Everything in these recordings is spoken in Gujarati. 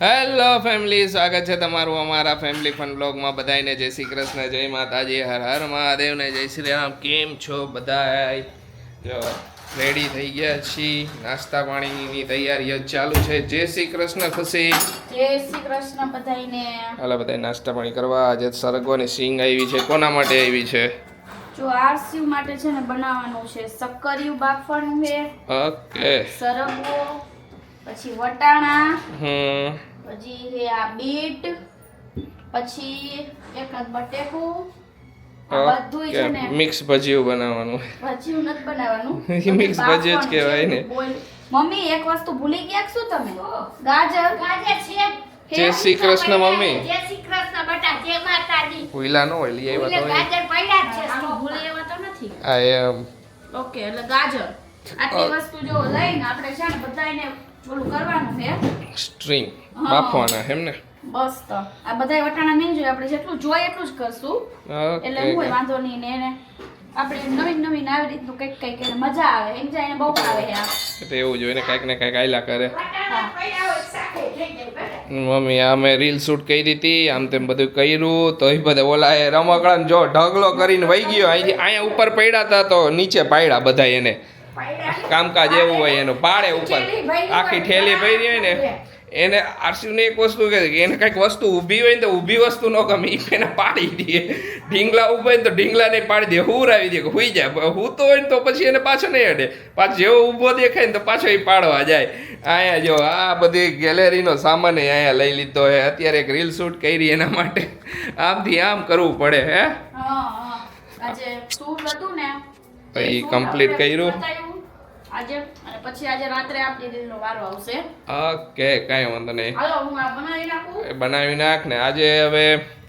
હેલો ફેમિલી, સ્વાગત છે તમારું અમારા ફેમિલી ફન બ્લોગમાં. બધાને જય શ્રી કૃષ્ણ, જય માતાજી, હર હર મહાદેવને જય શ્રી રામ. કેમ છો બધાય? જો રેડી થઈ ગયા છીએ, નાસ્તા પાણીની તૈયારી ચાલુ છે. જય શ્રી કૃષ્ણ ખુશી. જય શ્રી કૃષ્ણ બધાઈને. હાલો બધાય નાસ્તા પાણી કરવા. આજે સરગવાની સિંગ આવી છે. કોના માટે આવી છે? જો આરસીયુ માટે છે ને બનાવવાનું છે. શક્કરિયું બાફવાનું છે. ઓકે. સરગવો, પછી વટાણા, પછી હે આ બીટ, પછી એક બટેકું. આ બધું છે ને મિક્સ ભજીયું બનાવવાનું. ભજીયું નથી બનાવવાનું, મિક્સ ભજીયું જ કહેવાય ને. મમ્મી એક વસ્તુ ભૂલી ગયા શું તમે? ગાજર છે. જય શ્રી કૃષ્ણ મમ્મી. જય શ્રી કૃષ્ણ બેટા, જય માતાજી. ભૂલા ન હોય લઈ આવ્યા તો ગાજર પડ્યા જ છે. આનો ભૂલી એવા તો નથી. આ એમ ઓકે, એટલે ગાજર આટલી વસ્તુ જો લઈને આપણે છે ને બધાને ઓલું કરવાનું છે. સ્ટ્રિંગ બાફવાના એમ ને? બસ તો આ બધાય વટાણા નહીં જોઈએ, આપણે જેટલું જોઈએ એટલું જ કરશું. એટલે હું કોઈ વાંધો નહીં ને એને આપણે નવીન નવીન આવી રીતનું કંઈક કંઈક એને મજા આવે. એન્જોય એને બહુ આવે છે આ. તો એવું જોઈને કાંઈક ને કાંઈક આયલા કરે. બટાટા પડ્યા હોય સાથે થઈ જાય બેટા. મમ્મી અમે રીલ શૂટ કરી હતી, આમ તેમ બધું કર્યું તો એ બધા ઓલા એ રમકડાને જો ઢગલો કરીને વહી ગયો. અહીંથી અહીંયા ઉપર પડ્યા હતા તો નીચે પાડ્યા બધા એને. કામકાજ એવું હોય એનું, પાડે ઉપર આખી ઠેલી ભરી હોય ને એને. આરસીને એક વસ્તુ કહે કે એને કંઈક વસ્તુ ઊભી હોય ને તો ઊભી વસ્તુ ન ગમે, એને પાડી દે. ઢીંગલા ઊભા હોય ને તો ઢીંગલાને પાડી દે, હુરાવી દે કે હુઈ જાય. હૂતો હોય ને તો પછી એને પાછો નહીં અડે, પાછો જેવો ઊભો દેખાય ને તો પાછો એ પાડવા જાય. અહીંયા જો આ બધી ગેલેરીનો સામાન અહીંયા લઈ લીધો હે. અત્યારે એક રીલ શૂટ કરી એના માટે આમથી આમ કરવું પડે હે. આજે શૂટ હતું ને તો એ કમ્પ્લીટ કર્યું આજે, અને પછી આજે રાત્રે આપણી રીલનો વારો આવશે. ઓકે, કાંઈ વાંધો નહીં. હાલો હું આ બનાવી નાખું. એ બનાવી નાખ ને. આજે હવે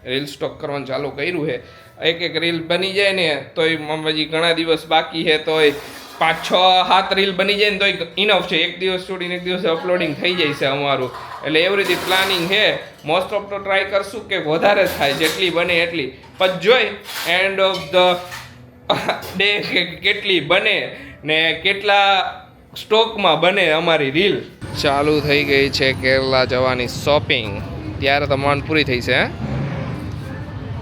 રીલ સ્ટોક કરવાનું ચાલુ કર્યું છે. એક એક રીલ બની જાય ને તો હજી ઘણા દિવસ બાકી છે, તો 5-6-7 રીલ બની જાય ને તો ઇનફ છે. એક દિવસ છોડીને એક દિવસ અપલોડિંગ થઈ જાય છે અમારું. એટલે એવી રીતે પ્લાનિંગ છે. મોસ્ટ ઓફ તો ટ્રાય કરશું કે વધારે થાય, જેટલી બને એટલી. પછી જોઈ એન્ડ ઓફ ધ ડે કેટલી બને ને કેટલા સ્ટોકમાં બને અમારી રીલ. ચાલુ થઈ ગઈ છે કેરલા જવાની શોપિંગ. ત્યારે તો મન પૂરી થઈ છે.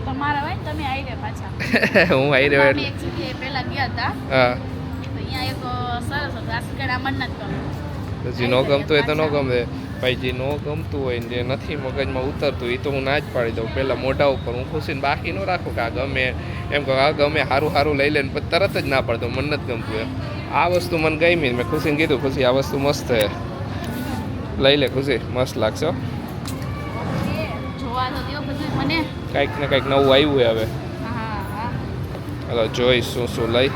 તમારા હોય ને તમે આવી રહ્યા પાછા. હું આવી રહ્યો અમે એક જગ્યાએ પહેલા ગયા હતા, હા. તો અહીંયા એક સરસ હતું. આ સિકેટ આ મન નથી ગમતું. જે ન ગમતું હોય તો ન ગમે ભાઈ. જે ન ગમતું હોય ને જે નથી મગજમાં ઉતરતું એ તો હું ના જ પાડી દઉં પહેલાં મોઢા ઉપર. હું ખુશીને બાકી ન રાખું કે આ ગમે એમ કહું આ ગમે, સારું સારું લઈ લે ને પછી તરત જ ના પાડતો મને નથી ગમતું એમ. આ વસ્તુ મને ગમી, મેં ખુશીને કીધું ખુશી આ વસ્તુ મસ્ત છે, લઈ લે ખુશી, મસ્ત લાગશે. જોવા તો દો બધું મને. કાંઈક ને કાંઈક નવું આવ્યું હોય હવે. હા હા. હલો જોઈ શું લઈ.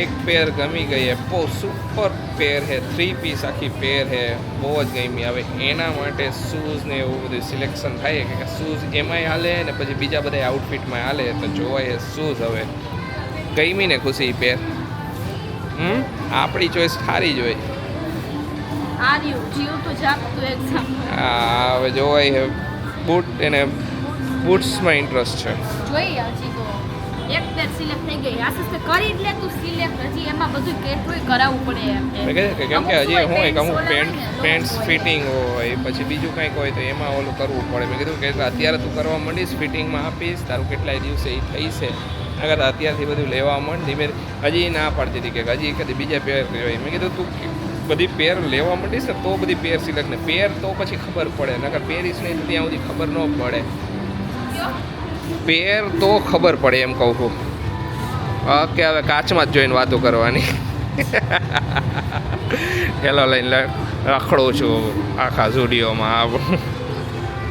એક પેર ગમી ગઈ હે, બહુ સુપર પેર હે, 3 પીસ આખી પેર હે, બહુ જ ગમી. હવે એના માટે શૂઝ ને એવું બધું સિલેક્શન થાય કે શૂઝ એમાંય હાલે ને પછી બીજા બધા આઉટફિટમાં હાલે, તો જોવાય શૂઝ. હવે ગમી ને ખુશી પેર? આપણી ચોઈસ સારી જ હોય. આર્યું જીવતું જાગતું એક્ઝામ. હા હવે જોવાય હે. બૂટ એને બૂટ્સમાં ઇન્ટરેસ્ટ છે. જોઈએ હજી તો એક પેર સિલેક્ટ થઈ ગઈ. આશિષ તે કરી જ લે તું સિલેક્ટ. હજી એમાં બધું કેટલું કરાવવું પડે એમ. મેં કીધું કે કેમ કે હજી હું એક અમુક પેન્ટ્સ ફિટિંગ હોય પછી બીજું કંઈક હોય તો એમાં ઓલું કરવું પડે. મેં કીધું કે અત્યારે તું કરવા માંડીશ, ફિટિંગમાં આપીશ, તારું કેટલાય દિવસે એ થઈ છે. અગર અત્યારથી બધું લેવા માંડ ધીમે. હજી ના પાડતી હતી કે હજી કદી બીજા પેર લેવાય. મેં કીધું તું બધી પેર લેવા માંડીશ ને તો બધી પેર સિલેક્ટ ને પેર તો પછી ખબર પડે, નકર પહેરીશ નહીં તો ત્યાં સુધી ખબર ન પડે. પેર તો ખબર પડે એમ કહું છું. ઓકે, હવે કાચમાં જ જોઈને વાતો કરવાની. હેલો લઈને રખડું છું આખા સ્ટુડિયોમાં.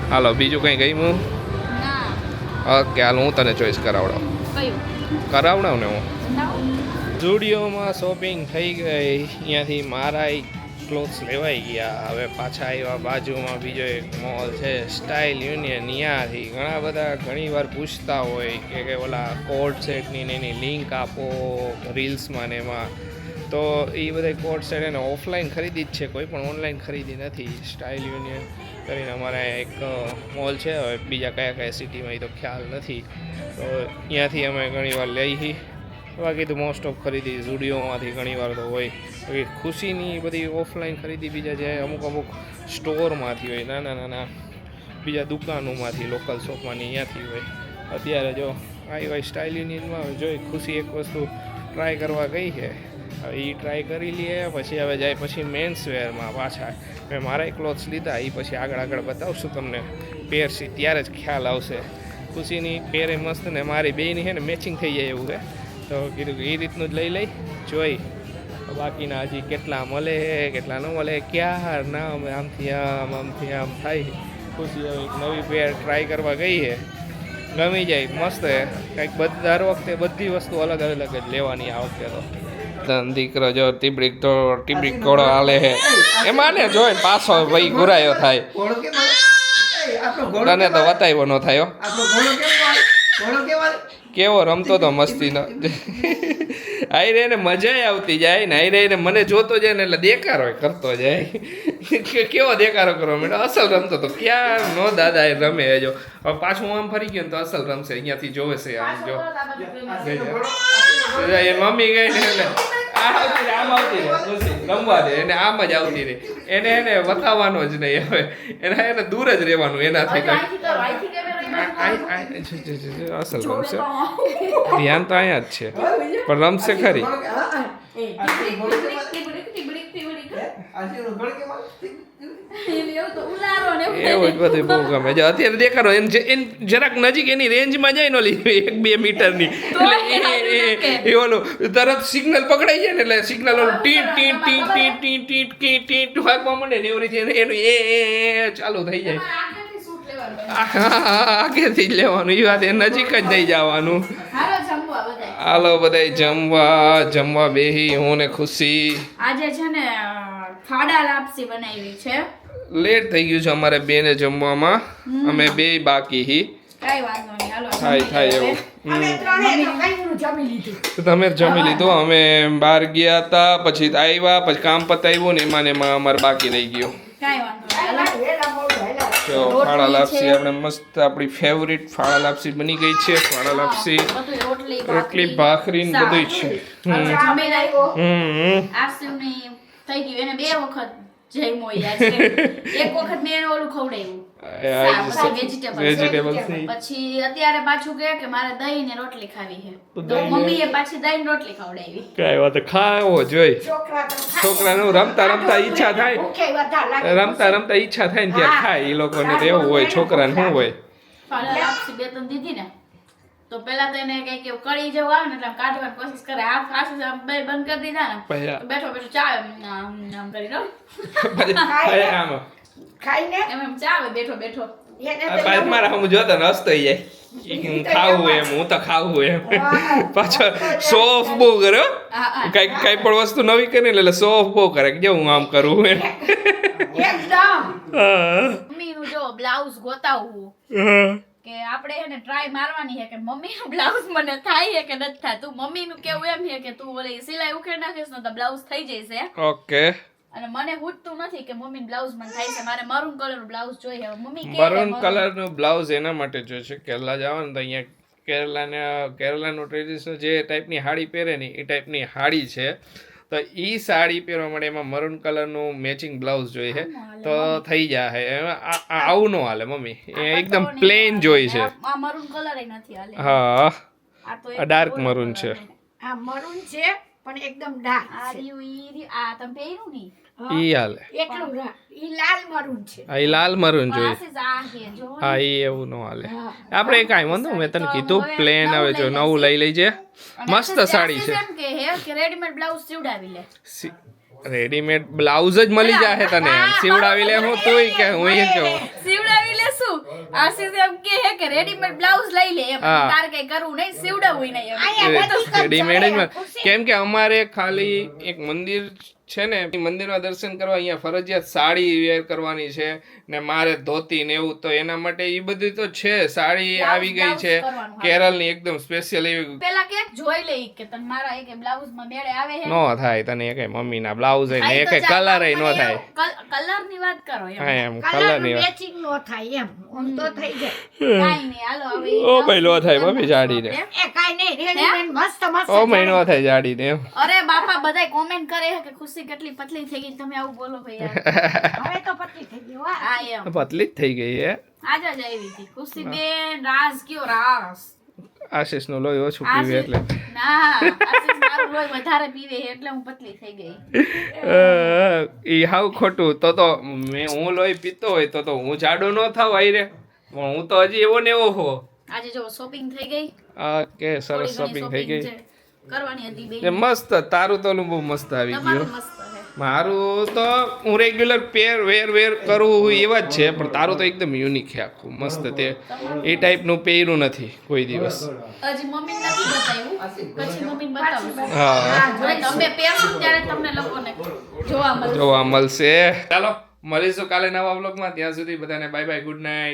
હાલો બીજું કંઈ ગયું? ના. ઓકે હાલ હું તને ચોઈસ કરાવડાવ. કયું? કરાવડાવ ને હું. ના. સ્ટુડિયોમાં શોપિંગ થઈ ગઈ. અહીંયાથી મારા ક્લોથ્સ લેવાઈ ગયા. હવે પાછા આવ્યા. બાજુમાં બીજો એક મોલ છે સ્ટાઇલ યુનિયન. ત્યાંથી ઘણા બધા ઘણીવાર પૂછતા હોય કે ઓલા કોટ સેટની ને એની લિંક આપો રીલ્સમાં ને એમાં. તો એ બધા કોટ સેટ એને ઓફલાઈન ખરીદી જ છે, કોઈ પણ ઓનલાઈન ખરીદી નથી. સ્ટાઇલ યુનિયન કરીને અમારે એક મોલ છે, હવે બીજા કયા કયા સિટીમાં એ તો ખ્યાલ નથી. તો ત્યાંથી અમે ઘણીવાર લઈ. બાકી તો મોસ્ટ ઓફ ખરીદી સ્ટુડિયોમાંથી ઘણીવાર તો હોય. એ ખુશીની બધી ઓફલાઈન ખરીદી બીજા જે અમુક સ્ટોરમાંથી હોય નાના બીજા દુકાનોમાંથી લોકલ શોપમાંની અહીંયાથી હોય. અત્યારે જો આવી સ્ટાઇલિનીમાં જોઈ ખુશી એક વસ્તુ ટ્રાય કરવા ગઈ છે. હવે એ ટ્રાય કરી લઈએ પછી હવે જાય પછી મેન્સ વેરમાં પાછા મેં મારા ક્લોથ્સ લીધા એ પછી આગળ બતાવશું તમને પહેરશી ત્યારે જ ખ્યાલ આવશે. ખુશીની પહેરે મસ્ત ને મારી બેયની છે ને મેચિંગ થઈ જાય એવું છે તો કીધું કે એ રીતનું જ લઈ જોઈ બાકીના હજી કેટલા મળે કેટલા ન મળે ક્યાં ના અમે આમથી આમ થાય. ખુશી હવે એક નવી પેર ટ્રાય કરવા ગઈ છે ગમી જાય મસ્ત છે કંઈક દર વખતે બધી વસ્તુ અલગ જ લેવાની આ વખતે તો દીકરો જો ટીબ્રિક ઘોડો હાલે છે એમાં ને જોઈ પાછો ભાઈ ગુરાયો થાય તને તો વતાવ્યો ન થયો કેવો રમતો તો મસ્તીનો આઈ રે ને મજા આવતી જાય ને આઈ રે ને મને જોતો જાય ને એટલે દેખારો કરતો જાય કેવો દેખારો કરવા માંડ્યો અસલ રમતો તો ક્યાં નો દાદા એ રમે જો હવે પાછું આમ ફરી ગયો ને તો અસલ રમશે અહીંયાથી જોવે છે આમ જો એ મમ્મી ગઈ ને એટલે આમ આવતી રહે રમવા દે એને આમ જ આવતી રહે એને બતાવવાનો જ નહીં હવે એને દૂર જ રહેવાનું એનાથી અસલ રમશે ધ્યાન તો અહીંયા જ છે પણ રમશે ખરી એવું જ બધું બહુ ગમે છે અત્યારે દેખાડો એને જરાક નજીક એની રેન્જમાં જાય ને ઓલી 1-2 મીટરની એટલે એ ઓલું તરત સિગ્નલ પકડાઈ જાય ને એટલે સિગ્નલ ઓલું ટીટ વાગવા માંડે ને એવી રીતે એનું એ ચાલુ થઈ જાય આગેથી જ લેવાનું એ વાત એ નજીક જ નહીં જવાનું. હાલો બધા જમવા બેહી હું ને ખુશી આજે છે ને ફાડા લાપસી બનાવી છે. લેટ થઈ ગયું છે અમારે બેને જમવામાં અમે બે બાકી હી કઈ વાંધો નહીં હાલો થાય એવું તમે જમી લીધું અમે બહાર ગયા હતા પછી આવ્યા પછી કામ પતાવ્યું ને એમાં અમારે બાકી રહી ગયું. કઈ વાંધો નહીં જો ફાડા લાપસી આપણે મસ્ત આપણી ફેવરિટ ફાડા લાપસી બની ગઈ છે. ફાડા લાપસી રોટલી ભાખરી ને બધું છે. થઈ ગયું એને 2 વખત જમ્યો યાર એક વખત મેં એને ઓલું ખવડાવ્યું વેજીટેબલ પછી અત્યારે પાછું કે મારે દહીં ને રોટલી ખાવી છે તો મમ્મીએ પાછી દહીં ને રોટલી ખવડાવી. કઈ વાત ખાવો જોઈ છોકરાનું રમતા ઈચ્છા થાય રમતા ઈચ્છા થાય ને ત્યારે ખાય એ લોકોને તો એવું હોય છોકરાને શું હોય. ફાડા લાપસી 2-3 દીધી ને તો પેલા તો એને કઈક એવું કળી જેવું આવે ને એટલે કાઢવાની કોશિશ કરે આ ખાસ બે બંધ કરી દીધા ને બેઠો ચા આમ કરી દો ખાઈને એમ ચા બેઠો મારા હું જોતો ને હસતો જાય ખાવું એમ હું તો ખાવું એમ પાછો શો ઓફ બહુ કર્યો કઈ પણ વસ્તુ નવી કરી એટલે શો ઓફ બહુ કરે કે હું આમ કરું એમ મમ્મીનું જો બ્લાઉઝ ગોતાવવું કે આપણે એને ટ્રાય મારવાની છે કે મમ્મીનું બ્લાઉઝ મને થાય છે કે નથી થતું. મમ્મીનું કેવું એમ છે કે તું ઓલી સિલાઈ ઉખેડ નાખીશ ને તો બ્લાઉઝ થઈ જશે. ઓકે અને મને હૂટતું નથી કે મમ્મીનું બ્લાઉઝ મને થાય છે મારે મરૂન કલરનું બ્લાઉઝ જોઈએ. મમ્મી કે મરૂન કલરનું બ્લાઉઝ એના માટે જોઈએ છે કેરલા જવાનું તો અહીંયા કેરલાનું ટ્રેડિશનલ જે ટાઈપની સાડી પહેરે ને એ ટાઈપની સાડી છે તો એ સાડી પહેરવા માટે એમાં મરૂન કલરનું મેચિંગ બ્લાઉઝ જોઈએ તો થઈ જાય. આવું ન હાલે મમ્મી એ એકદમ પ્લેન જોઈ છે. આ મરૂન કલર નથી હાલે. હા આ તો ડાર્ક મરૂન છે. આ મરૂન છે પણ એકદમ ડાર્ક આ તમે પહેર્યું ની ઈ હાલે એટલું ઈ લાલ મરૂન છે. આ લાલ મરૂન જોઈએ. આ છે જો હા એ એવું ન હાલે આપણે કાંઈ વાંધો મેં તને કીધું પ્લેન આવે જો નવું લઈ લેજે મસ્ત સાડી છે. એમ કે રેડીમેડ બ્લાઉઝ સીવડાવી લે રેડીમેડ બ્લાઉઝ જ મળી જાય તને સીવડાવી લે હું તુંય કે હું એ કહું સીવડાવી લે શું આશીષ એમ કે રેડીમેડ બ્લાઉઝ લઈ લે એમ તાર કઈ કરવું નહીં સીવડાવવું નહીં રેડીમેડ કેમ કે અમારે ખાલી એક મંદિર છે ને મંદિરમાં દર્શન કરવા અહીંયા ફરજિયાત સાડી વેર કરવાની છે ને મારે ધોતી ને એવું તો એના માટે એ બધું તો છે. સાડી આવી ગઈ છે કેરળની એકદમ સ્પેશિયલ એવી પેલા કે જોઈ લઈ કે તને મારા એક બ્લાઉઝ માં મેળે આવે છે નો થાય તને એક મમ્મીના બ્લાઉઝ ને એક કલર નો થાય. કલર ની વાત કરો એમ કલર ની મેચિંગ નો થાય એમ તો થઈ જાય કાઈ નહીં હાલો હવે ઓ ભાઈ નો થાય મમ્મી જાડી ને એ કાઈ નહીં રેડીમેડ મસ્ત ઓ ભાઈ નો થાય જાડી ને અરે બાપા બધાય કોમેન્ટ કરે છે કે ખુશી ખુશી કેટલી પતલી થઈ ગઈ તમે આવું બોલો ભાઈ યાર. હવે તો પતલી થઈ ગઈ હો. હા એમ પતલી જ થઈ ગઈ હે આજે જ આવી હતી ખુશી બેન રાસ કયો રાસ આશીષ નું લોહી ઓછું પીવે એટલે ના આશીષ મારું લોહી વધારે પીવે એટલે હું પતલી થઈ ગઈ. ઈ હાવ ખોટું તો હું લોહી પીતો હોય તો હું જાડો ન થાવ આયરે પણ હું તો હજી એવો ને એવો હો. આજે જો શોપિંગ થઈ ગઈ આ કે સરસ થોડી ઘણી શોપિંગ થઈ ગઈ છે. કરવાની હતી બે ને મસ્ત તારું તો બહુ મસ્ત આવી ગયું તમારું મસ્ત છે. મારું તો હું રેગ્યુલર વેર કરું એવા જ છે પણ તારું તો એકદમ યુનિક છે આખું મસ્ત તે એ ટાઈપનું પહેર્યું નથી કોઈ દિવસ. હજી મમ્મી નથી બતાવ્યું પછી મમ્મી બતાવશું. હા હવે તમે પહેરશો ત્યારે તમને લોકોને જોવા મળશે. જોવા મળશે. ચાલો મળીશું કાલે નવા વ્લોગમાં. ત્યાં સુધી બધાને બાય બાય, ગુડ નાઇટ.